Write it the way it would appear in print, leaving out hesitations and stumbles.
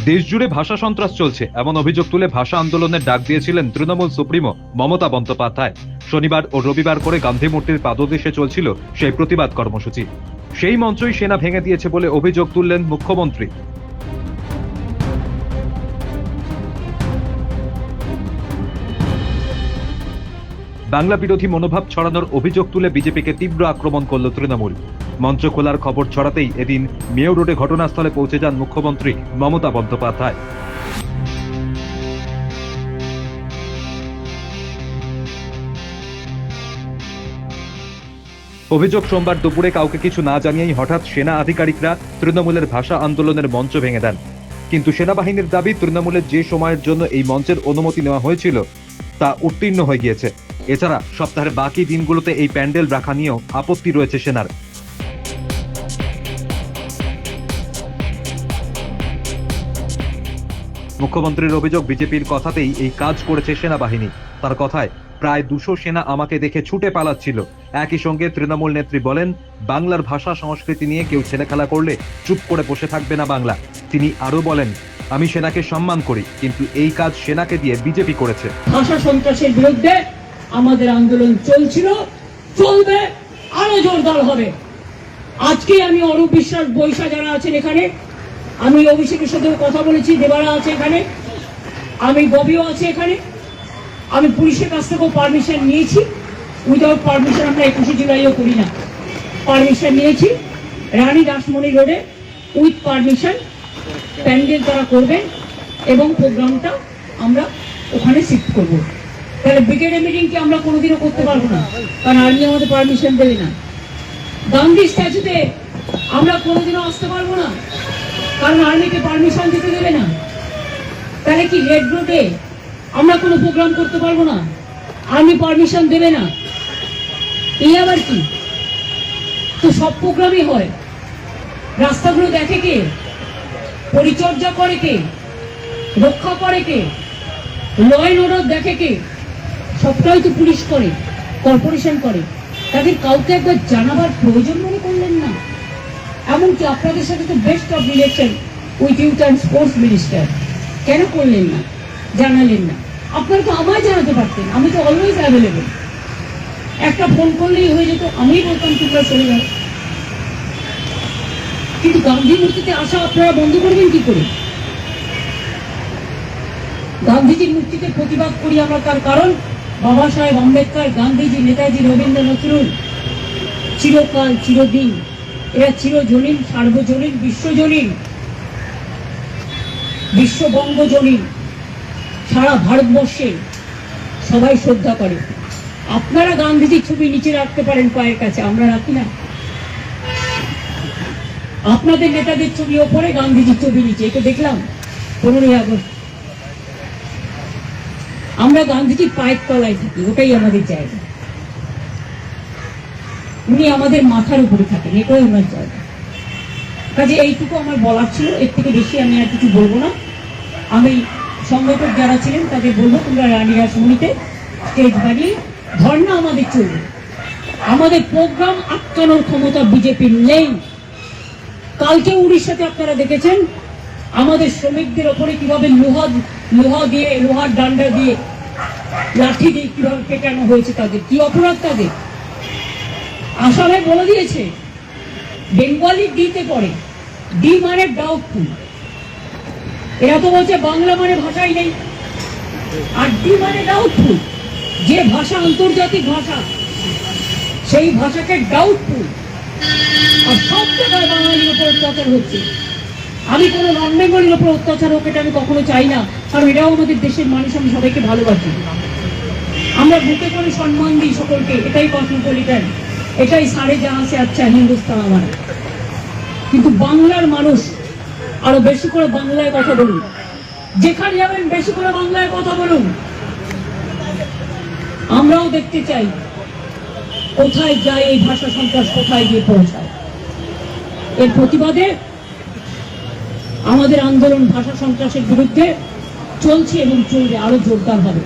দেশজুড়ে ভাষা সন্ত্রাস চলছে এমন অভিযোগ তুলে ভাষা আন্দোলনের ডাক দিয়েছিলেন তৃণমূল সুপ্রিমো মমতা বন্দ্যোপাধ্যায়। শনিবার ও রবিবার করে গান্ধী মূর্তির পাদদেশে চলছিল সেই প্রতিবাদ কর্মসূচি। সেই মঞ্চই সেনা ভেঙে দিয়েছে বলে অভিযোগ তুললেন মুখ্যমন্ত্রী। বাংলা বিরোধী মনোভাব ছড়ানোর অভিযোগ তুলে বিজেপিকে তীব্র আক্রমণ করল তৃণমূল। মঞ্চ খোলার খবর ছড়াতেই এদিন মেয়র রোডে ঘটনাস্থলে পৌঁছে যান মুখ্যমন্ত্রী মমতা বন্দ্যোপাধ্যায়। অভিযোগ, সোমবার দুপুরে কাউকে কিছু না জানিয়েই হঠাৎ সেনা আধিকারিকরা তৃণমূলের ভাষা আন্দোলনের মঞ্চ ভেঙে দেন। কিন্তু সেনাবাহিনীর দাবি, তৃণমূলের যে সময়ের জন্য এই মঞ্চের অনুমতি নেওয়া হয়েছিল তা উত্তীর্ণ হয়ে গিয়েছে। এছাড়া সপ্তাহের বাকি দিনগুলোতে এই প্যান্ডেল রাখা নিয়েও আপত্তি রয়েছে সেনার। মুখ্যমন্ত্রীর অভিযোগ, বিজেপির কথাতেই এই কাজ করেছে সেনাবাহিনী। তার কথায়, প্রায় 200 সেনা আমাকে দেখে ছুটে পালাচ্ছিল। একই সঙ্গে তৃণমূল নেত্রী বলেন, বাংলার ভাষা সংস্কৃতি নিয়ে কেউ ছেলেখেলা করলে চুপ করে বসে থাকবে না বাংলা। তিনি আরো বলেন, আমি সেনাকে সম্মান করি, কিন্তু এই কাজ সেনাকে দিয়ে বিজেপি করেছে। ভাষা সন্ত্রাসের বিরুদ্ধে আমাদের আন্দোলন চলছিল, চলবে, আরো জোরদার হবে। আজকে আমি অরূপ বিশ্বাস, বৈশা যারা আছেন এখানে, আমি অভিষেকের সাথে কথা বলেছি, দেবারা আছে এখানে, আমি ববিও আছে এখানে। আমি পুলিশের কাছ থেকেও পারমিশন নিয়েছি। উইদাউট পারমিশন আমরা 21 জুলাইও করি না। পারমিশন নিয়েছি। রানী দাসমণি রোডে উইথ পারমিশন প্যান্ডেল তারা করবেন এবং প্রোগ্রামটা আমরা ওখানে শিফট করবো। তাহলে ব্রিগেড মিটিংকে আমরা কোনোদিনও করতে পারবো না, কারণ আর্মি আমাদের পারমিশন দেবে না। গান্ধী স্ট্যাচুতে আমরা কোনোদিনও আসতে পারবো না, কারণ আর্মিকে পারমিশন দিতে দেবে না। তাহলে কি রেড রোডে আমরা কোনো প্রোগ্রাম করতে পারবো না, আর্মি পারমিশন দেবে না? এই আবার কি? তো সব প্রোগ্রামই হয়। রাস্তাগুলো দেখে কে? পরিচর্যা করে কে? রক্ষা করে কে? ল অ্যান্ড অর্ডার দেখে কে? সবটাই তো পুলিশ করে, কর্পোরেশন করে। তাদের কাউকে একবার জানাবার প্রয়োজন মনে করলেন না? এমনকি আপনাদের সাথে তো best of relation with youth and sports minister, কেন করলেন না? জানালেন না? আপনারা তো আমায় জানাতে পারতেন, আমি তো অলওয়েজ অ্যাভেলেবল। একটা ফোন করলেই হয়ে যেত, আমি বলতাম তোমরা চলে যাও। কিন্তু গান্ধী মূর্তিতে আসা আপনারা বন্ধ করবেন কি করে? গান্ধীজির মূর্তিতে প্রতিবাদ করি আমরা, তার কারণ বাবা সাহেব আম্বেদকর, গান্ধীজি, নেতাজি, রবীন্দ্র নজরুল চিরকাল, চিরদিন, এরা চিরজনীন, সার্বজনীন, বিশ্বজনীন, বিশ্ববঙ্গজনীন, সারা ভারতবর্ষে সবাই শ্রদ্ধা করে। আপনারা গান্ধীজির ছবি নিচে রাখতে পারেন পায়ের কাছে, আমরা রাখি না। আপনাদের নেতাদের ছবি ওপরে, গান্ধীজির ছবি নিচে। এটা দেখলাম 15ই আগস্ট। আমরা গান্ধীজির পায়ের তলায় থাকি, ওটাই আমাদের জায়গা। উনি আমাদের মাথার উপরে থাকেন, এটাই ওনার জায়গা। কাজে এইটুকু আমার বলার ছিল, এর থেকে বেশি আমি আর কিছু বলবো না। আমি সংগঠক যারা ছিলেন তাদের বলবো, তোমরা রানী রাসমণিতে স্টেজ বানিয়ে ধর্ণা আমাদের চলবে। আমাদের প্রোগ্রাম আটকানোর ক্ষমতা বিজেপির নেই। কালকে উড়িষ্যাতে আপনারা দেখেছেন আমাদের শ্রমিকদের ওপরে কিভাবে লোহা দিয়ে, লোহার ডান্ডা দিয়ে, লাঠি দিয়ে কিভাবে পেটানো হয়েছে। তাদের কি অপরাধ? তাদের আসামে বলে দিয়েছে বেঙ্গলি ডিতে পড়ে, ডি মানে ডাউটফুল। এরা তো বলছে বাংলা মানে ভাষাই নেই, আর ডি মানে ডাউটফুল। যে ভাষা আন্তর্জাতিক ভাষা, সেই ভাষাকে ডাউটফুল। আর সব জায়গায় বাঙালির উপর অত্যাচার হচ্ছে। আমি কোনো নন বেঙ্গলির উপর অত্যাচার হোক, এটা আমি কখনো চাই না, কারণ এটাও আমাদের দেশের মানুষ, আমি সবাইকে ভালোবাসি। আমরা বুকে করে সম্মান দিই সকলকে, এটাই কসমোপলিটান, এটাই সারে জাহাঁ সে আচ্ছা হিন্দুস্তান আমার। কিন্তু বাংলার মানুষ আরো বেশি করে বাংলায় কথা বলুন, যেখানে যাবেন বেশি করে বাংলায় কথা বলুন। আমরাও দেখতে চাই কোথায় যায় এই ভাষা সন্ত্রাস, কোথায় গিয়ে পৌঁছায়। এর প্রতিবাদে আমাদের আন্দোলন ভাষা সন্ত্রাসের বিরুদ্ধে চলছে এবং চলবে, আরো জোরদার হবে।